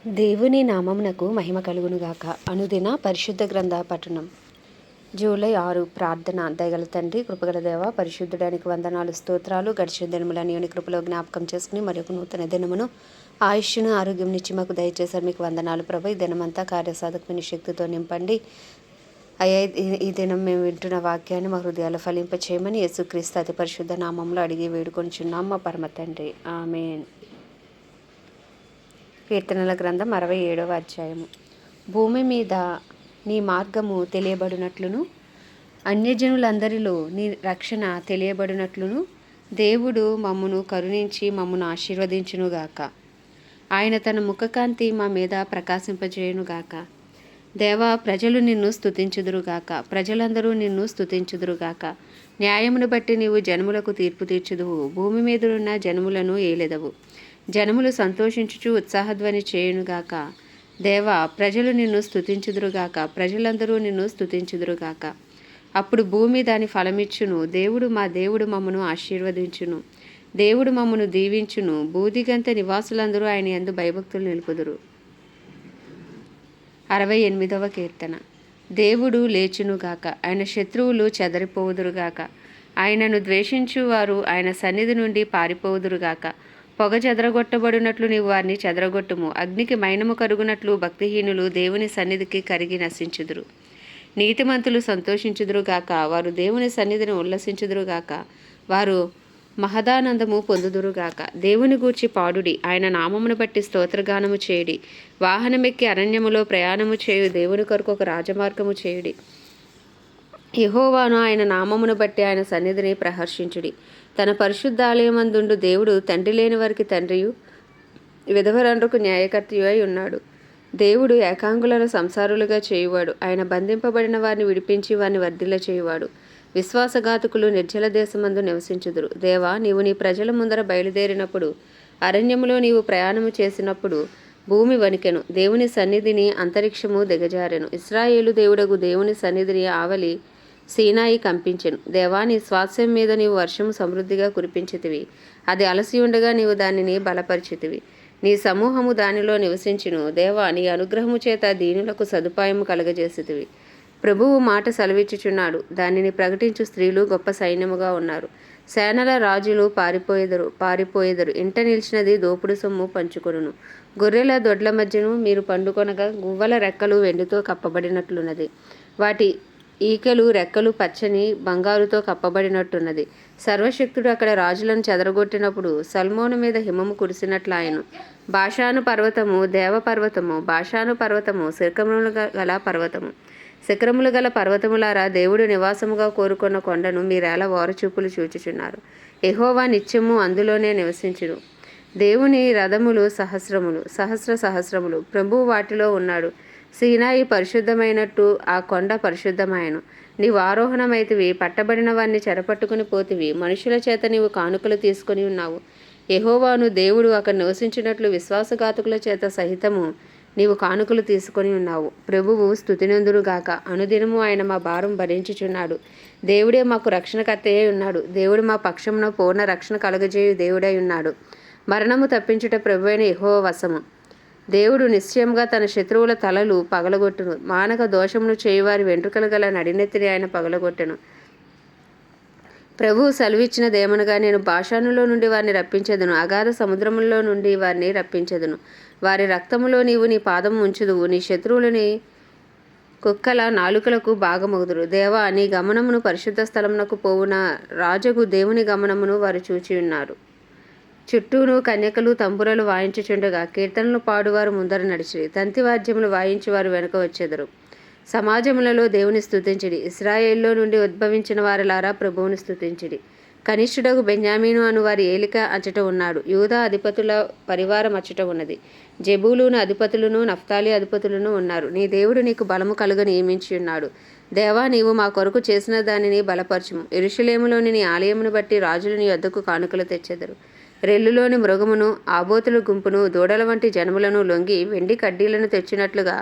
దేవుని నామమునకు మహిమ కలుగునుగాక. అనుదిన పరిశుద్ధ గ్రంథ పఠనం. జూలై 6 ప్రార్థన. దయగల తండ్రి, కృపగల దేవ, పరిశుద్ధుడానికి వందనాలు, స్తోత్రాలు. గడిచిన దినములని నీ కృపలో జ్ఞాపకం చేసుకుని మరొక నూతన దినమును ఆయుష్ను ఆరోగ్యం నుంచి మాకు దయచేశారు. మీకు వందనాలు ప్రభు. ఈ దినమంతా కార్యసాధకమైన శక్తితో నింపండి అయ్యా. ఈ దినం మేము వింటున్న వాక్యాన్ని మా హృదయాలు ఫలింప చేయమని యేసుక్రీస్తు అతి పరిశుద్ధ నామంలో అడిగి వేడుకొనిచున్నాం మా పరమ తండ్రి. ఆమేన్. కీర్తనల గ్రంథం 67వ అధ్యాయము. భూమి మీద నీ మార్గము తెలియబడినట్లును, అన్యజనులందరిలో నీ రక్షణ తెలియబడినట్లును దేవుడు మమ్మును కరుణించి మమ్మును ఆశీర్వదించునుగాక. ఆయన తన ముఖకాంతి మా మీద ప్రకాశింపజేయునుగాక. దేవా, ప్రజలు నిన్ను స్తుతించుదురుగాక, ప్రజలందరూ నిన్ను స్తుతించుదురుగాక. న్యాయమును బట్టి నీవు జనములకు తీర్పు తీర్చుదువు, భూమి మీదనున్న జనములను ఏలెదవు. జనములు సంతోషించుచు ఉత్సాహధ్వని చేయునుగాక. దేవా, ప్రజలు నిన్ను స్తుతించుదురుగాక, ప్రజలందరూ నిన్ను స్తుతించుదురుగాక. అప్పుడు భూమి దాని ఫలమిచ్చును. మా దేవుడు మమ్మను ఆశీర్వదించును. దేవుడు మమ్మను దీవించును. భూదిగంత నివాసులందరూ ఆయన యందు భయభక్తులు నిలుపుదురు. 68వ కీర్తన. దేవుడు లేచునుగాక, ఆయన శత్రువులు చెదరిపోవుదురుగాక. ఆయనను ద్వేషించువారు ఆయన సన్నిధి నుండి పారిపోవుదురుగాక. పొగ చెదరగొట్టబడినట్లు నీవు వారిని చెదరగొట్టుము. అగ్నికి మైనము కరుగునట్లు భక్తిహీనులు దేవుని సన్నిధికి కరిగి నశించుదురు. నీతిమంతులు సంతోషించుదురుగాక, వారు దేవుని సన్నిధిని ఉల్లసించుదురుగాక. వారు మహదానందము పొందుదురుగాక. దేవుని గూర్చి పాడుడి, ఆయన నామమును బట్టి స్తోత్రగానము చేయుడి. వాహనమెక్కి అరణ్యములో ప్రయాణము చేయు దేవుని కొరకు ఒక రాజమార్గము చేయుడి. యెహోవాను ఆయన నామమును బట్టి ఆయన సన్నిధిని ప్రహర్షించుడి. తన పరిశుద్ధాలయమందుండు దేవుడు తండ్రి లేని వారికి తండ్రియు, విధవరండ్రకు న్యాయకర్తయు అయి ఉన్నాడు. దేవుడు ఏకాంగులను సంసారులుగా చేయువాడు. ఆయన బంధింపబడిన వారిని విడిపించి వారిని వర్ధిల్ల చేయువాడు. విశ్వాసఘాతకులు నిర్జల దేశమందు నివసించుదురు. దేవా, నీవు నీ ప్రజల ముందర బయలుదేరినప్పుడు, అరణ్యములో నీవు ప్రయాణము చేసినప్పుడు భూమి వణికెను. దేవుని సన్నిధిని అంతరిక్షము దిగజారెను. ఇశ్రాయేలు దేవుడగు దేవుని సన్నిధిని ఆవలి సీనాయి కంపించెను. దేవా, నీ స్వాస్యం మీద నీవు వర్షము సమృద్ధిగా కురిపించితివి. అది అలసి ఉండగా నీవు దానిని బలపరిచితివి. నీ సమూహము దానిలో నివసించును. దేవా, నీ అనుగ్రహము చేత దీనులకు సదుపాయము కలగజేసితివి. ప్రభువు మాట సెలవిచ్చుచున్నాడు, దానిని ప్రకటించు స్త్రీలు గొప్ప సైన్యముగా ఉన్నారు. సేనల రాజులు పారిపోయేదరు. ఇంట నిలిచినది దోపుడు సొమ్ము పంచుకొనును. గొర్రెల దొడ్ల మధ్యను మీరు పండుకొనగా గువ్వల రెక్కలు వెండితో కప్పబడినట్లున్నది. వాటి ఈకలు రెక్కలు పచ్చని బంగారుతో కప్పబడినట్టున్నది. సర్వశక్తుడు అక్కడ రాజులను చెదరగొట్టినప్పుడు సల్మోను మీద హిమము కురిసినట్లాయను. బాషాను పర్వతము దేవపర్వతము, బాషాను పర్వతము శిఖరములు గల పర్వతములారా, దేవుడు నివాసముగా కోరుకున్న కొండను మీరేలా ఓరచూపులు చూచుచున్నారు. యెహోవా నిత్యము అందులోనే నివసించును. దేవుని రథములు సహస్రములు, ప్రభువు వాటిలో ఉన్నాడు. సీనాయి పరిశుద్ధమైనట్టు ఆ కొండ పరిశుద్ధమాయను. నీవు ఆరోహణమైతివి, పట్టబడిన వారిని చెరపట్టుకుని పోతివి. మనుషుల చేత నీవు కానుకలు తీసుకొని ఉన్నావు. యెహోవాను దేవుడు అక్కడ నివసించినట్లు విశ్వాసఘాతకుల చేత సహితము నీవు కానుకలు తీసుకొని ఉన్నావు. ప్రభువు స్తుతినందురుగాక. అనుదినము ఆయన మా భారం భరించుచున్నాడు. దేవుడే మాకు రక్షణకర్తయే ఉన్నాడు. దేవుడు మా పక్షమున పూర్ణ రక్షణ కలుగజేయు దేవుడై ఉన్నాడు. మరణము తప్పించుట ప్రభువైన యెహోవా వశము. దేవుడు నిశ్చయముగా తన శత్రువుల తలలు పగలగొట్టును. మానక దోషమును చేయువారి వెంట్రుకలు గల నడినెత్తిని ఆయన పగలగొట్టెను. ప్రభువు సెలవిచ్చినదేమనగా, నేను బాషానులో నుండి వారిని రప్పించెదను, అగాధ సముద్రములో నుండి వారిని రప్పించెదను. వారి రక్తములో నీవు నీ పాదము ఉంచుదువు. నీ శత్రువులని కుక్కల నాలుకలకు భాగమగుదురు. దేవా, నీ గమనమును పరిశుద్ధ స్థలమునకు పోవున రాజగు దేవుని గమనమును వారు చూచియున్నారు. చుట్టూను కన్యకలు తంబురలు వాయించుచుండగా కీర్తనలు పాడువారు ముందర నడిచిరి. తంతివాద్యములు వాయించువారు వెనుక వచ్చెదరు. సమాజములలో దేవుని స్తుతించిడి. ఇశ్రాయేల్లో నుండి ఉద్భవించిన వారిలారా ప్రభువుని స్తుతించిడి. కనిష్ఠుడగు బెన్యామీను అను వారి ఏలిక అచ్చట ఉన్నాడు. యూదా అధిపతుల పరివారం అచ్చట ఉన్నది. జెబూలూను అధిపతులను, నఫ్తాలి అధిపతులను ఉన్నారు. నీ దేవుడు నీకు బలము కలుగ నియమించి ఉన్నాడు. దేవా, నీవు మా కొరకు చేసిన దానిని బలపరచుము. యెరూషలేములోని నీ ఆలయమును బట్టి రాజులు నీ వద్దకు కానుకలు తెచ్చెదరు. రెల్లులోని మృగమును, ఆబోతుల గుంపును, దూడల వంటి జనములను లొంగి వెండి కడ్డీలను తెచ్చినట్లుగా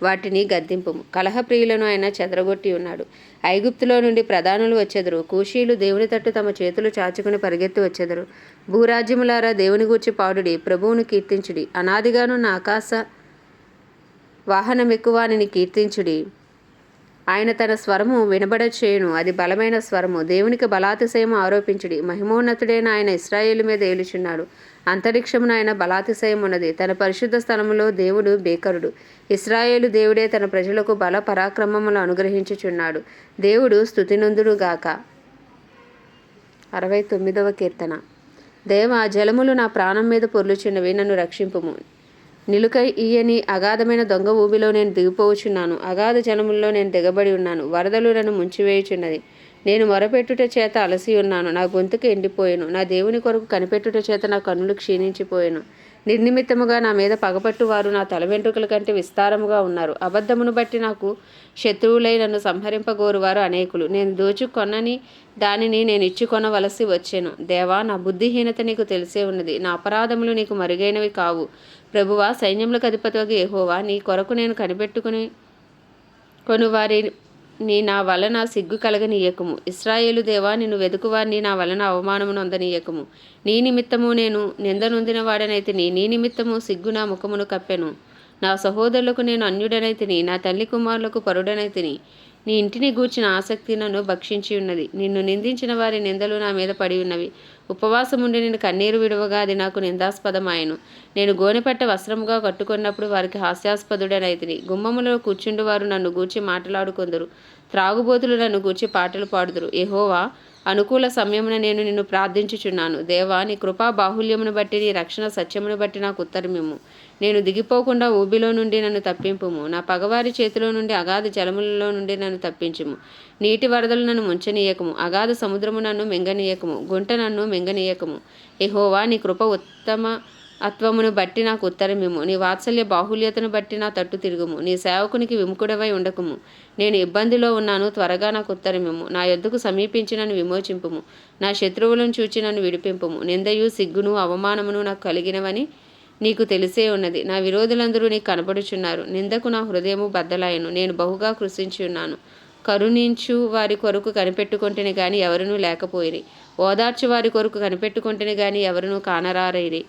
వాటిని గద్దింపుము. కలహప్రియులను ఆయన చెదరగొట్టి ఉన్నాడు. ఐగుప్తులో నుండి ప్రధానులు వచ్చెదరు. కూషీలు దేవుని తట్టు తమ చేతులు చాచుకుని పరిగెత్తి వచ్చెదరు. భూరాజ్యములారా, దేవుని గూర్చి పాడుడి, ప్రభువును కీర్తించుడి. అనాదిగానున్న ఆకాశ వాహనమెక్కువానిని కీర్తించుడి. ఆయన తన స్వరము వినబడచేయును, అది బలమైన స్వరము. దేవునికి బలాతిశయము ఆరోపించుడి. మహిమోన్నతుడైన ఆయన ఇశ్రాయేలు మీద ఏలుచున్నాడు. అంతరిక్షమున ఆయన బలాతిశయం ఉన్నది. తన పరిశుద్ధ స్థలములో దేవుడు భీకరుడు. ఇశ్రాయేలు దేవుడే తన ప్రజలకు బల పరాక్రమములు అనుగ్రహించుచున్నాడు. దేవుడు స్తుతినందుడుగాక. 69వ కీర్తన. దేవా, జలములు నా ప్రాణం మీద పొర్లుచున్నవి, నన్ను రక్షింపుము. నిలుక ఈయని అగాధమైన దొంగ ఊబిలో నేను దిగిపోవచ్చున్నాను. అగాధ జలముల్లో నేను దిగబడి ఉన్నాను. వరదలు నన్ను ముంచివేయుచున్నది. నేను మొరపెట్టుట చేత అలసి ఉన్నాను. నా గొంతుకు ఎండిపోయాను. నా దేవుని కొరకు కనిపెట్టుట చేత నా కన్నులు క్షీణించిపోయాను. నిర్నిమిత్తముగా నా మీద పగపట్టు వారు నా తల వెంట్రుకల కంటే విస్తారముగా ఉన్నారు. అబద్ధమును బట్టి నాకు శత్రువులై నన్ను సంహరింపగోరువారు అనేకులు. నేను దోచుకొనని దానిని నేను ఇచ్చుకొనవలసి వచ్చాను. దేవా, నా బుద్ధిహీనత నీకు తెలిసే ఉన్నది. నా అపరాధములు నీకు మరుగైనవి కావు. ప్రభువా, సైన్యములకు అధిపతివగు యెహోవా, నీ కొరకు నేను కనిపెట్టుకుని కొనువారి నీ నా వలన సిగ్గు కలగనీయకము. ఇశ్రాయేలు దేవా, నిన్ను వెదుకువారిని నా వలన అవమానము నొందనీయకము. నీ నిమిత్తము నేను నిందనొందిన వాడనైతిని. నీ నిమిత్తము సిగ్గు నా ముఖమును కప్పెను. నా సహోదరులకు నేను అన్యుడనైతిని. నా తల్లి కుమారులకు పరుడనైతిని. నీ ఇంటిని గూర్చిన ఆసక్తి నన్ను భక్షించి ఉన్నది. నిన్ను నిందించిన వారి నిందలు నా మీద పడి ఉన్నవి. ఉపవాసముండి నేను కన్నీరు విడవగా అది నాకు నిందాస్పదమాయను. నేను గోనెపట్ట వస్త్రముగా కట్టుకున్నప్పుడు వారికి హాస్యాస్పదుడనైతిని. గుమ్మములో కూర్చుండు వారు నన్ను గూర్చి మాట్లాడుకొందురు. త్రాగుబోతులు నన్ను గూర్చి పాటలు పాడుదురు. యెహోవా, అనుకూల సమయమున నేను నిన్ను ప్రార్థించుచున్నాను. దేవా, నీ కృపా బాహుల్యమును బట్టి, నీ రక్షణ సత్యమును బట్టి నాకు ఉత్తరమిమ్ము. నేను దిగిపోకుండా ఊబిలో నుండి నన్ను తప్పింపుము. నా పగవారి చేతిలో నుండి, అగాధ జలములలో నుండి నన్ను తప్పించుము. నీటి వరదలు నన్ను ముంచనీయకము. అగాధ సముద్రము నన్ను మింగనీయకము. గుంట నన్ను మింగనీయకము. యెహోవా, నీ కృప ఉత్తమ అత్వమును బట్టి నాకు ఉత్తరమిమ్ము. నీ వాత్సల్య బాహుల్యతను బట్టి నా తట్టు తిరుగుము. నీ సేవకునికి విముఖుడవై ఉండకుము. నేను ఇబ్బందిలో ఉన్నాను, త్వరగా నాకు ఉత్తరమిమ్ము. నా యొద్దకు సమీపించి నన్ను విమోచింపుము. నా శత్రువులను చూచి నన్ను విడిపింపుము. నిందయు సిగ్గును అవమానమును నాకు కలిగినవని నీకు తెలిసే ఉన్నది. నా విరోధులందరూ నీకు కనబడుచున్నారు. నిందకు నా హృదయము బద్దలాయను. నేను బహుగా కృషించి ఉన్నాను. కరుణించు వారి కొరకు కనిపెట్టుకొంటిని గాని ఎవరునూ లేకపోయిరి. ఓదార్చు వారి కొరకు కనిపెట్టుకొంటిని గాని ఎవరునూ కానరారైరి.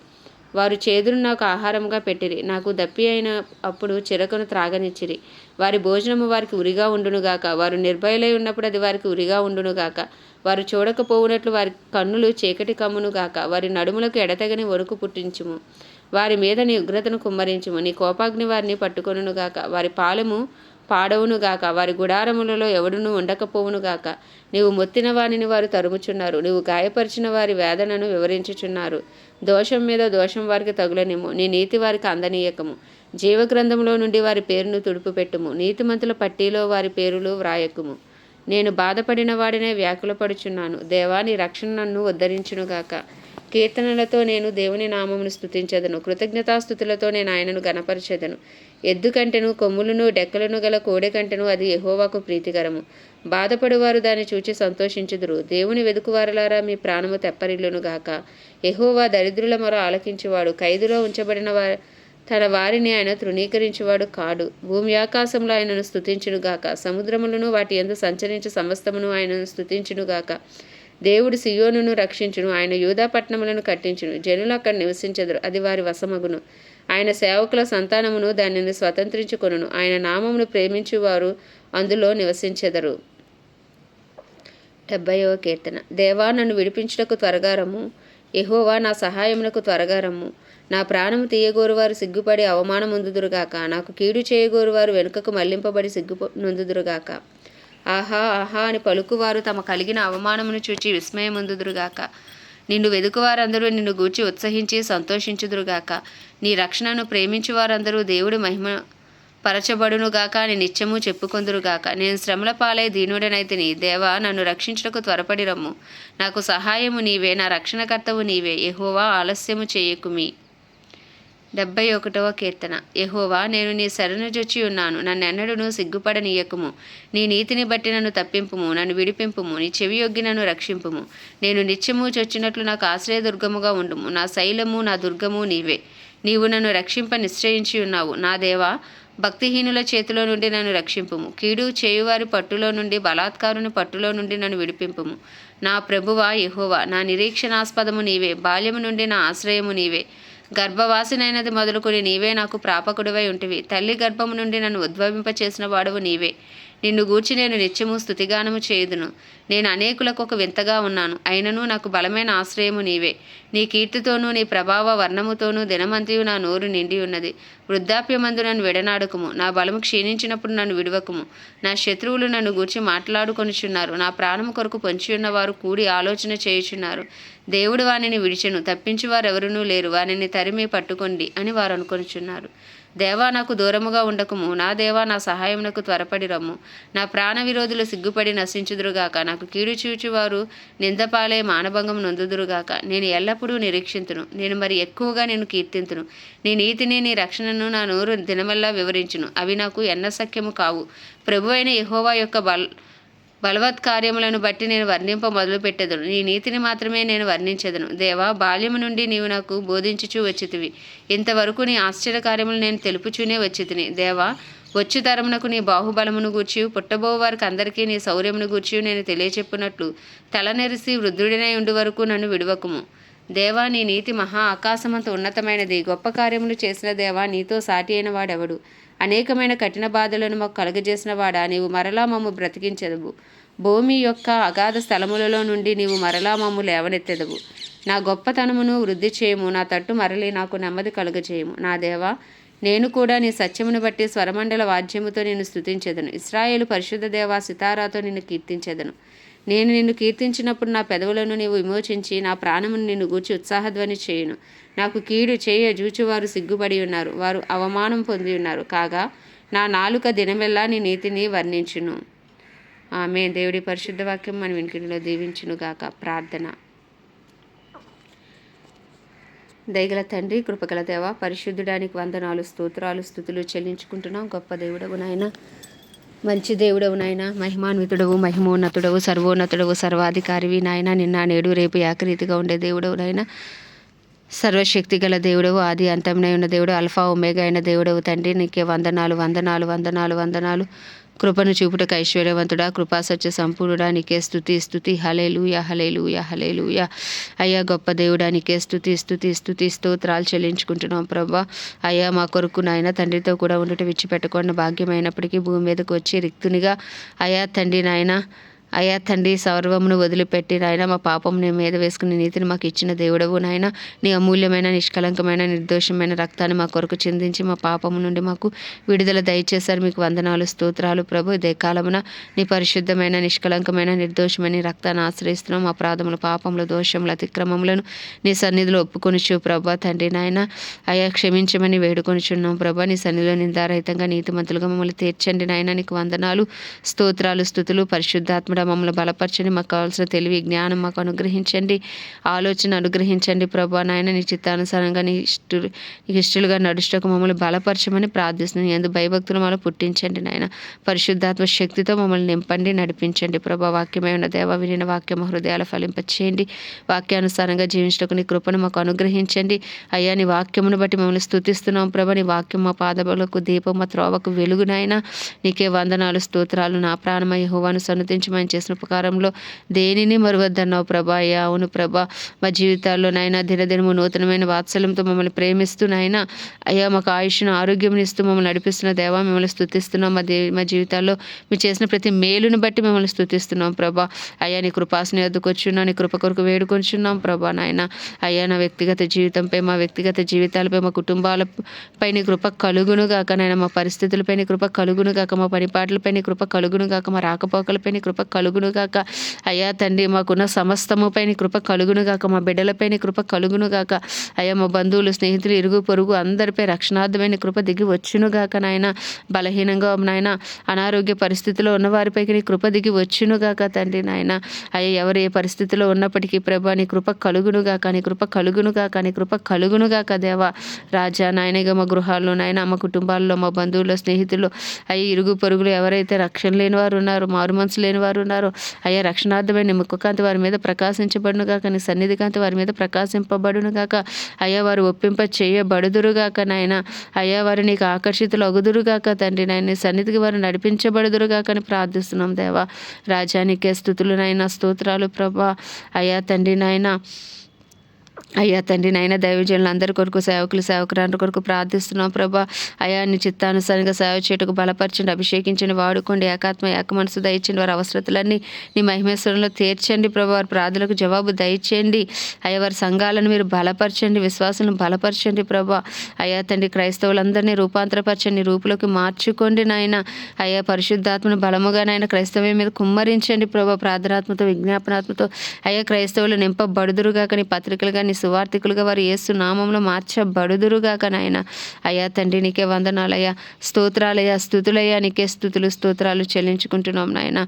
వారు చేదును నాకు ఆహారంగా పెట్టిరి. నాకు దప్పి అయిన అప్పుడు చిరకను త్రాగనిచ్చిరి. వారి భోజనము వారికి ఉరిగా ఉండునుగాక. వారు నిర్భయులై ఉన్నప్పుడు అది వారికి ఉరిగా ఉండునుగాక. వారు చూడకపోవునట్లు వారి కన్నులు చీకటి కమ్మునుగాక. వారి నడుములకు ఎడతెగని వణుకు పుట్టించుము. వారి మీద నీ ఉగ్రతను కుమ్మరించుము. నీ కోపాగ్ని వారిని పట్టుకొనుగాక. వారి పాలెము పాడవునుగాక. వారి గుడారములలో ఎవడునూ ఉండకపోవునుగాక. నీవు మొత్తిన వారిని వారు తరుముచున్నారు. నీవు గాయపరిచిన వారి వేదనను వివరించుచున్నారు. దోషం మీద దోషం వారికి తగులనిమ్ము. నీ నీతి వారికి అందనీయకము. జీవగ్రంథంలో నుండి వారి పేరును తుడుపుపెట్టుము. నీతిమంతుల పట్టీలో వారి పేరులు వ్రాయకుము. నేను బాధపడిన వాడినే వ్యాకులపడుచున్నాను. దేవా, నీ రక్షణ నన్ను ఉద్ధరించునుగాక. కీర్తనలతో నేను దేవుని నామమును స్తుతించెదను. కృతజ్ఞతాస్తుతులతో నేను ఆయనను గణపరచెదను. ఎద్దు కంటెను, కొమ్ములను డెక్కలను గల కోడె కంటెను అది యెహోవాకు ప్రీతికరము. బాధపడువారు దాన్ని చూచి సంతోషించుదురు. దేవుని వెదుకువారలారా, మీ ప్రాణము తెప్పరిల్లునుగాక. యెహోవా దరిద్రుల మొర ఆలకించువాడు. ఖైదులో ఉంచబడిన తన వారిని ఆయన తృణీకరించువాడు కాడు. భూమి ఆకాశంలో ఆయనను స్తుతించునుగాక. సముద్రములను వాటి యందు సంచరించు సమస్తమును ఆయనను స్తుతించునుగాక. దేవుడు సియోనును రక్షించును. ఆయన యూదా పట్టణములను కట్టించును. జనులు అక్కడ నివసించెదరు. అది వారి వశమగును. ఆయన సేవకుల సంతానమును దానిని స్వతంత్రించుకొనును. ఆయన నామమును ప్రేమించువారు అందులో నివసించెదరు. 70వ కీర్తన. దేవా, నన్ను విడిపించుటకు త్వరగా రమ్ము. యెహోవా, నా సహాయమునకు త్వరగా రమ్ము. నా ప్రాణము తీయగోరువారు సిగ్గుపడి అవమానముందుదురుగాక. నాకు కీడు చేయగోరువారు వెనుకకు మళ్లింపబడి నొందుదురుగాక. ఆహా, ఆహా అని పలుకువారు తమ కలిగిన అవమానమును చూచి విస్మయముందుదురుగాక. నిన్ను వెదుకువారందరూ నిన్ను గూర్చి ఉత్సహించి సంతోషించుదురుగాక. నీ రక్షణను ప్రేమించు వారందరూ దేవుడు మహిమ పరచబడునుగాక అని నిత్యము చెప్పుకొందురుగాక. నేను శ్రమల పాలై దీనుడనైతిని. దేవా, నన్ను రక్షించుటకు త్వరపడి రమ్ము. నాకు సహాయము నీవే, నా రక్షణకర్తవు నీవే. యెహోవా, ఆలస్యము చేయకుమి. 71వ కీర్తన. యెహోవా, నేను నీ శరణుజొచ్చి ఉన్నాను. నన్నెన్నడూను సిగ్గుపడనీయకుము. నీ నీతిని బట్టి నన్ను తప్పింపుము. నన్ను విడిపింపుము. నీ చెవియొగ్గి నన్ను రక్షింపుము. నేను నిత్యము చొచ్చినట్లు నాకు ఆశ్రయదుర్గముగా ఉండుము. నా శైలము, నా దుర్గము నీవే. నీవు నన్ను రక్షింప నిశ్చయించి ఉన్నావు. నా దేవా, భక్తిహీనుల చేతిలో నుండి నన్ను రక్షింపుము. కీడు చేయువారి పట్టులో నుండి, బలాత్కారుని పట్టులో నుండి నన్ను విడిపింపుము. నా ప్రభువా యెహోవా, నా నిరీక్షణాస్పదము నీవే. బాల్యము నుండి నా ఆశ్రయము నీవే. గర్భవాసినైనది మొదలుకొని నీవే నాకు ప్రాపకుడివై ఉంటివి. తల్లి గర్భము నుండి నన్ను ఉద్భవింపచేసిన వాడవు నీవే. నిన్ను గూర్చి నేను నిత్యము స్తుతిగానము చేయుదును. నేను అనేకులకు ఒక వింతగా ఉన్నాను, అయినను నాకు బలమైన ఆశ్రయము నీవే. నీ కీర్తితోనూ నీ ప్రభావ వర్ణముతోనూ దినమంతియు నా నోరు నిండి ఉన్నది. వృద్ధాప్యమందు నన్ను విడనాడుకుము, నా బలము క్షీణించినప్పుడు నన్ను విడువకుము. నా శత్రువులు నన్ను గూర్చి మాట్లాడుకొనిచున్నారు, నా ప్రాణము కొరకు పొంచియున్నవారు కూడి ఆలోచన చేయుచున్నారు. దేవుడు వానిని విడిచెను, తప్పించువారెవరునూ లేరు, వానిని తరిమి పట్టుకోండి అని వారు అనుకొనిచున్నారు. దేవా, నాకు దూరముగా ఉండకుము, నా దేవా నా సహాయమునకు త్వరపడి రమ్ము. నా ప్రాణ విరోధులు సిగ్గుపడి నశించుదురుగాక, నాకు కీడు చూచువారు నిందపాలే మానభంగం నొందుదురుగాక. నేను ఎల్లప్పుడూ నిరీక్షింతును, నేను మరి ఎక్కువగా నేను కీర్తింతును. నీ నీతిని నీ రక్షణను నా నోరు దినమల్లా వివరించును, అవి నాకు ఎన్నసఖ్యము కావు. ప్రభు అయిన యెహోవా యొక్క బలవత్కార్యములను బట్టి నేను వర్ణింప మొదలుపెట్టెదను, నీ నీతిని మాత్రమే నేను వర్ణించెదను. దేవా, బాల్యము నుండి నీవు నాకు బోధించుచూ వచ్చితివి, ఇంతవరకు నీ ఆశ్చర్యకార్యములు నేను తెలుపుచూనే వచ్చితిని. దేవా, వచ్చు తరమునకు నీ బాహుబలమును గూర్చి పుట్టబో వారికి అందరికీ నీ శౌర్యమును గూర్చి నేను తెలియచెప్పునట్లు తలనెరిసి వృద్ధుడినై ఉండు వరకు నన్ను విడువకుము. దేవా, నీ నీతి మహా ఆకాశమంత ఉన్నతమైనది. గొప్ప కార్యములు చేసిన దేవా, నీతో సాటి అయిన వాడెవడు? అనేకమైన కఠిన బాధలను మాకు కలుగజేసిన వాడా, నీవు మరలా మమ్ము బ్రతికించెదవు. భూమి యొక్క అగాధ స్థలములలో నుండి నీవు మరలా మమ్ము లేవనెత్తెదవు. నా గొప్పతనమును వృద్ధి చేయము, నా తట్టు మరలి నాకు నెమ్మది కలుగజేయము. నా దేవా, నేను కూడా నీ సత్యమును బట్టి స్వరమండల వాద్యముతో నిన్ను స్తుతించెదను. ఇశ్రాయేలు పరిశుద్ధ దేవా, సితారాతో నిన్ను కీర్తించెదను. నేను నిన్ను కీర్తించినప్పుడు నా పెదవులను నీవు విమోచించి నా ప్రాణమును నిన్ను గూర్చి ఉత్సాహధ్వని చేయును. నాకు కీడు చేయ జూచువారు సిగ్గుపడి ఉన్నారు, వారు అవమానం పొంది ఉన్నారు. కాగా నా నాలుక దినమెల్లా నీ నీతిని వర్ణించును. ఆమేన్. దేవుడి పరిశుద్ధ వాక్యం మన వినికిడిలో దీవించునుగాక. ప్రార్థన. దయగల తండ్రి, కృపగల దేవ, పరిశుద్ధుడానికి వందనాలు, స్తోత్రాలు, స్తుతులు చెల్లించుకుంటున్నాం. గొప్ప దేవుడవు నాయన, మంచి దేవుడవు నాయన, మహిమాన్వితుడవు, మహిమోన్నతుడవు, సర్వోన్నతుడవు, సర్వాధికారివి నాయన. నిన్న నేడు రేపు ఏకరీతిగా ఉండే దేవుడవు నాయన. సర్వశక్తి గల దేవుడవు, ఆది అంతమునై ఉన్న దేవుడు, అల్ఫా ఒమేగా అయిన దేవుడవు తండ్రి. నీకే వందనాలు, వందనాలు, వందనాలు, వందనాలు. కృపను చూపుటకు ఐశ్వర్యవంతుడా, కృపాసత్య సంపూర్ణుడా, నీకే స్తుతి స్తుతి. హల్లెలూయా, హల్లెలూయా, హల్లెలూయా. అయ్యా, గొప్ప దేవుడా, నీకే స్తుతి స్తుతి స్తుతి స్తోత్రాలు చెల్లించుకుంటున్నాం ప్రభా. అయ్యా, మా కొరకు నాయన తండ్రితో కూడా ఉండట విడిచిపెట్టకుండా భాగ్యమైనప్పటికీ భూమి మీదకు వచ్చి రిక్తునిగా అయ్యా తండ్రి నాయన, అయ్యా తండ్రి, సర్వమును వదిలిపెట్టి నాయన మా పాపం నీ మీద వేసుకుని నీతిని మాకు ఇచ్చిన దేవుడవు నాయన. నీ అమూల్యమైన, నిష్కలంకమైన, నిర్దోషమైన రక్తాన్ని మా కొరకు చిందించి మా పాపము నుండి మాకు విడుదల దయచేశారు. మీకు వందనాలు, స్తోత్రాలు ప్రభు. ఇదే కాలమున నీ పరిశుద్ధమైన, నిష్కలంకమైన, నిర్దోషమైన రక్తాన్ని ఆశ్రయిస్తున్నాం. మా అపరాధములు, పాపములు, దోషములు, అతిక్రమములను నీ సన్నిధిలో ఒప్పుకొనిచు ప్రభా తండ్రి నాయన. అయ్యా, క్షమించమని వేడుకొనిచున్నాం ప్రభా. నీ సన్నిధిలో నిందారహితంగా నీతిమంతులుగా మమ్మల్ని తీర్చండి నాయన. నీకు వందనాలు, స్తోత్రాలు, స్తుతులు. పరిశుద్ధాత్మ మమ్మల్ని బలపరచండి. మాకు కావాల్సిన తెలివి, జ్ఞానం మాకు అనుగ్రహించండి, ఆలోచన అనుగ్రహించండి ప్రభా నాయన. నీ చిత్తానుసారంగా నీకు ఇష్టలుగా నడుచుటకు మమ్మల్ని బలపరచమని ప్రార్థిస్తున్నాను. ఎందు భయభక్తులు మమ్మల్ని పుట్టించండి నాయన. పరిశుద్ధాత్మ శక్తితో మమ్మల్ని నింపండి, నడిపించండి ప్రభా. వాక్యమై ఉన్న దేవ, వినిన వాక్యం హృదయాల ఫలింపచేయండి. వాక్యానుసారంగా జీవించటకు నీ కృపను మాకు అనుగ్రహించండి అయ్యా. నీ వాక్యమును బట్టి మమ్మల్ని స్తుతిస్తున్నాం ప్రభా. నీ వాక్యం మా పాదములకు దీపం, మా త్రోవకు వెలుగు నాయన. నీకే వందనాలు, స్తోత్రాలు. నా ప్రాణమై యెహోవాను సన్నుతించమని చేసిన ఉపకారంలో దేనిని మరువద్దన్నావు ప్రభా. అయ్యా, అవును ప్రభా. మా జీవితాల్లో నాయన దినదినము నూతనమైన వాత్సల్యంతో మమ్మల్ని ప్రేమిస్తూ నాయన అయ్యా మాకు ఆయుష్ను, ఆరోగ్యం ఇస్తూ మమ్మల్ని నడిపిస్తున్న దేవా, మిమ్మల్ని స్తుతిస్తున్నాం. మా జీవితాల్లో మీరు చేసిన ప్రతి మేలును బట్టి మిమ్మల్ని స్తుతిస్తున్నాం ప్రభా. అయ్యా, నీ కృపాసన ఎద్దుకొచ్చున్నాం, నీ కృప కొరకు వేడుకొంచున్నాం ప్రభా నాయన. అయ్యా, నా వ్యక్తిగత జీవితంపై, మా వ్యక్తిగత జీవితాలపై, మా కుటుంబాలపై నీ కృప కలుగును గాక నాయన. మా పరిస్థితులపై నీ కృప కలుగును గాక, మా పనిపాట్లపై నీ కృప కలుగును గాక, మా రాకపోకలపై నీ కృప కలుగును గాక అయ్యా తండ్రి. మాకున్న సమస్తముపై నీ కృప కలుగును గాక, మా బిడ్డలపై నీ కృప కలుగును గాక అయ్యా. మా బంధువులు, స్నేహితులు, ఇరుగు పొరుగు అందరిపై రక్షణార్థమైన కృప దిగి వచ్చును గాక నాయన. బలహీనంగా నాయన అనారోగ్య పరిస్థితిలో ఉన్న వారిపైకి నీ కృప దిగి వచ్చును గాక తండ్రి నాయన. అయ్యా, ఎవరు ఏ పరిస్థితిలో ఉన్నప్పటికీ ప్రభా నీ కృప కలుగును గాక, నీ కృప కలుగును గాక, నీ కృప కలుగును గాక దేవా రాజా నాయనగా. మా గృహాల్లో నాయన, మా కుటుంబాల్లో, మా బంధువులు, స్నేహితులు అయ్యి ఇరుగు పొరుగులు ఎవరైతే రక్షణ లేని వారు ఉన్నారో, మారు మనసు లేని వారు ఉన్నారో అయ్యా, రక్షణార్థమైన ముఖకాంతి వారి మీద ప్రకాశించబడును గాక, నీ సన్నిధి కాంతి వారి మీద ప్రకాశింపబడును గాక అయ్యా. వారు ఒప్పింప చేయబడుదురుగాక నాయన. అయ్యా, వారు నీకు ఆకర్షితులు అగుదురుగాక తండ్రి నాయన. నీ సన్నిధికి వారు నడిపించబడుదురుగాక అని ప్రార్థిస్తున్నాం దేవా రాజా. నీకే స్తుతులు నాయన, స్తోత్రాలు ప్రభా. అయ్యా తండ్రి నాయన, అయ్యా తండ్రి నాయన దైవజనులు అందరి కొరకు సేవకులు సేవకురాండ్రి కొరకు ప్రార్థిస్తున్నాం ప్రభా. అయా నీ చిత్తానుసారంగా సేవ చేయటకు బలపరచండి, అభిషేకించండి, వాడుకోండి. ఏకాత్మ ఏక మనసు దయచండి. వారి అవసరతలన్నీ నీ మహిమేశ్వరంలో తీర్చండి ప్రభా. వారి ప్రార్థనలకు జవాబు దయచేయండి. అయ్యా వారి సంఘాలను మీరు బలపరచండి, విశ్వాసాలను బలపరచండి ప్రభా. అయ్యా తండ్రి క్రైస్తవులందరినీ రూపాంతరపరచండి, రూపులోకి మార్చుకోండి నాయన. అయ్యా పరిశుద్ధాత్మను బలముగా నాయన క్రైస్తవం మీద కుమ్మరించండి ప్రభా. ప్రార్థనాత్మతో విజ్ఞాపనాత్మతో అయ్యా క్రైస్తవులు నింపబడుదురుగాక, నీ పత్రికలుగా నీ సువార్థికులుగా వారు యేసు నామంలో మార్చబడుదురుగాక నాయన. అయ్యా తండ్రి నీకే వందనాలయ్యా, స్తోత్రాలయ్యా, స్తుతులయ్యా, నీకే స్తుతులు స్తోత్రాలు చెల్లించుకుంటున్నాం నాయన.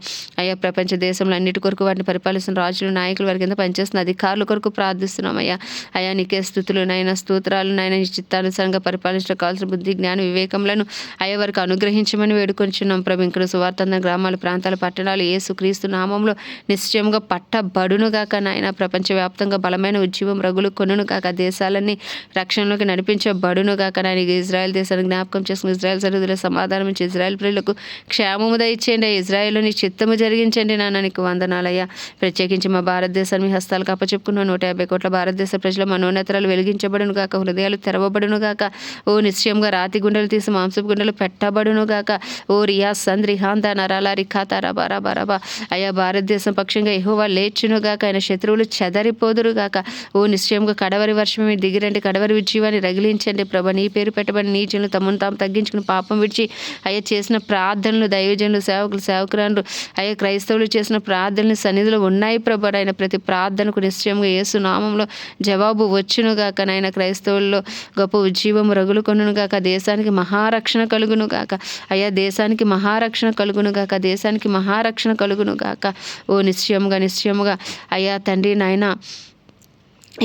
అయ్యా ప్రపంచ దేశంలో అన్నిటి కొరకు వాటిని పరిపాలిస్తున్న రాజులు నాయకులు వారి కింద పనిచేస్తున్న అధికారుల కొరకు ప్రార్థిస్తున్నాం అయ్యా. అయ్యా నీకే స్తుతులు నాయన, స్తోత్రాలు నాయన. నీ చిత్తానుసారంగా పరిపాలించడం కావాల్సిన బుద్ధి జ్ఞాన వివేకములను అయ్యా వారికి అనుగ్రహించమని వేడుకొంచున్నాం ప్రభు. ఇక్కడ సువార్తంద గ్రామాలు ప్రాంతాలు పట్టణాలు యేసు క్రీస్తు నామంలో నిశ్చయంగా పట్టబడునుగాక నాయన. ప్రపంచవ్యాప్తంగా బలమైన ఉద్యమం రగులు కొనును కాక, దేశాలన్నీ రక్షణలోకి నడిపించబడును కాక నాయన. ఇజ్రాయెల్ దేశాన్ని జ్ఞాపకం చేసుకుని ఇజ్రాయెల్ సరిహద్దుల సమాధానం ఇచ్చి ఇజ్రాయెల్ ప్రజలకు క్షేమము దయచేయండి. ఇజ్రాయెల్లో నీ చిత్తము జరిగించండి నాన్న. నీకు వందనాలయ్యా. ప్రత్యేకించి మా భారతదేశాన్ని మీ హస్తాలకు అప్పచెప్పుకున్న 150 కోట్ల భారతదేశ ప్రజల మనోన్నతరాలు వెలిగించబడును గాక, హృదయాలు తెరవబడును గాక. ఓ నిశ్చయంగా రాతి గుండెలు తీసి మాంసపు గుండెలు పెట్టబడును గాక. ఓ రియా సంద్రి హాందా నరాల రిఖాతా రబా రబా రబా. అయ్యా భారతదేశం పక్షంగా యెహోవా లేచును గాక, ఆయన శత్రువులు చెదరిపోదురు గాక. ఓ నిశ్చయంగా కడవరి వర్షం మీరు దిగిరండి, కడవరి ఉజ్జీవాన్ని రగిలించండి ప్రభా. నీ పేరు పెట్టబడి నీ జనులు తమను తాము తగ్గించుకుని పాపం విడిచి అయ్యా చేసిన ప్రార్థనలు దైవజనులు సేవకులు సేవకురాండ్రు అయ్యా క్రైస్తవులు చేసిన ప్రార్థనలు సన్నిధిలో ఉన్నాయి ప్రభా. ఆయన ప్రతి ప్రార్థనకు నిశ్చయంగా యేసు నామంలో జవాబు వచ్చును గాక నాయన. క్రైస్తవుల్లో గొప్ప ఉజ్జీవం రగులు కొనును గాక. దేశానికి మహారక్షణ కలుగును గాక. అయ్యా దేశానికి మహారక్షణ కలుగును గాక, దేశానికి మహారక్షణ కలుగును గాక. ఓ నిశ్చయముగా అయ్యా తండ్రి నాయన,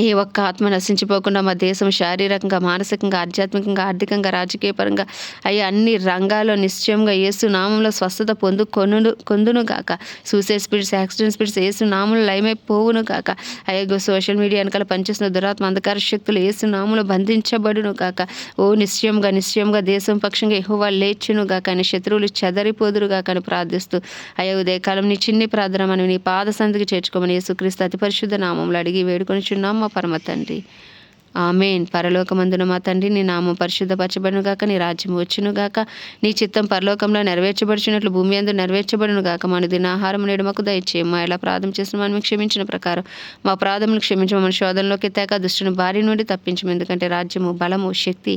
ఏ ఒక్క ఆత్మ నశించిపోకుండా మా దేశం శారీరకంగా మానసికంగా ఆధ్యాత్మికంగా ఆర్థికంగా రాజకీయ పరంగా అయ్యా అన్ని రంగాల్లో నిశ్చయంగా యేసు నామంలో స్వస్థత కొందును గాక. సూసైడ్ స్పిరిట్స్, యాక్సిడెంట్ స్పిరిట్స్ యేసు నామంలో లయమైపోవును గాక. అయ్యా సోషల్ మీడియా వెనకాల పనిచేస్తున్న దురాత్మ అంధకార శక్తులు యేసు నామంలో బంధించబడును గాక. ఓ నిశ్చయంగా దేశం పక్షంగా యెహోవా లేచును గాక, ఆయన శత్రువులు చెదరిపోదురు గాక అని ప్రార్థిస్తూ అయ్యా ఉదయకాలం నీ చిన్ని ప్రార్థన మనం నీ పాద సంధికి చేర్చుకోమని యేసుక్రీస్తు అతి పరిశుద్ధ నామంలో అడిగి వేడుకొనిచున్నాం మా పరమ తండ్రి. ఆమేన్. పరలోకమందున మా తండ్రి నీ నామం పరిశుద్ధపరచబడును గాక, నీ రాజ్యం వచ్చును గాక, నీ చిత్తం పరలోకంలో నెరవేర్చబడుచున్నట్లు భూమి యందు నెరవేర్చబడును గాక. మన దినాహారం నేడు మాకు దయచేయము. ఎలా ప్రార్థన చేసిన మనం క్షమించిన ప్రకారం మా ప్రార్థనలు క్షమించము. మన శోధనలోకి తేక దుష్టుని బారి నుండి తప్పించము. ఎందుకంటే రాజ్యము బలము శక్తి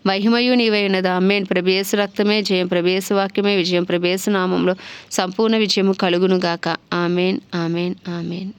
మహిమయు నీవై ఉన్నది. ఆమేన్. ప్రభు యేసు రక్తమే జయం, ప్రభు యేసు వాక్యమే విజయం, ప్రభు యేసు నామంలో సంపూర్ణ విజయము కలుగును గాక. ఆమేన్ ఆమేన్ ఆమేన్.